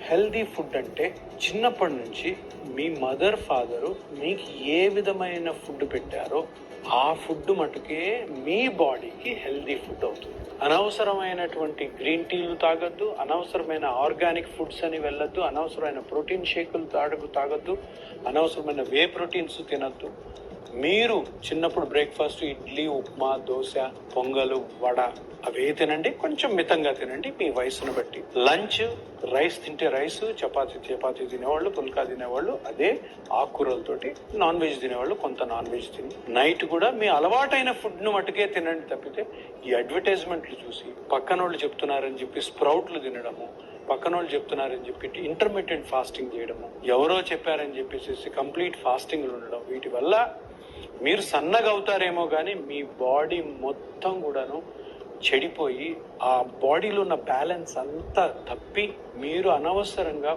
Healthy food అంటే చిన్నప్పటి నుంచి మీ మదర్ ఫాదరు మీకు ఏ విధమైన ఫుడ్ పెట్టారో ఆ ఫుడ్ మటుకే మీ బాడీకి హెల్దీ ఫుడ్ అవుతుంది. అనవసరమైనటువంటి గ్రీన్ టీలు తాగొద్దు, అనవసరమైన ఆర్గానిక్ ఫుడ్స్ అని వెళ్ళొద్దు, అనవసరమైన ప్రోటీన్ షేకులు తాగొద్దు, అనవసరమైన వే ప్రోటీన్స్ తినొద్దు. మీరు చిన్నప్పుడు బ్రేక్ఫాస్ట్ ఇడ్లీ, ఉప్మా, దోశ, పొంగలు, వడ అవే తినండి, కొంచెం మితంగా తినండి మీ వయసును బట్టి. లంచ్ రైస్ తింటే రైస్, చపాతీ తినేవాళ్ళు, పుల్కా తినేవాళ్ళు అదే, ఆకుకూరలతోటి. నాన్ వెజ్ తినేవాళ్ళు కొంత నాన్ వెజ్ తిని, నైట్ కూడా మీ అలవాటైన ఫుడ్ ను మటుకే తినండి తప్పితే ఈ అడ్వర్టైజ్మెంట్లు చూసి పక్కన వాళ్ళు చెప్తున్నారని చెప్పి స్ప్రౌట్లు తినడము, పక్కన వాళ్ళు చెప్తున్నారని చెప్పి ఇంటర్మీడియట్ ఫాస్టింగ్ చేయడము, ఎవరో చెప్పారని చెప్పేసి కంప్లీట్ ఫాస్టింగ్ ఉండడం, వీటి వల్ల మీరు సన్నగా అవుతారేమో కానీ మీ బాడీ మొత్తం కూడాను చెడిపోయి ఆ బాడీలో ఉన్న బ్యాలెన్స్ అంతా తప్పి మీరు అనవసరంగా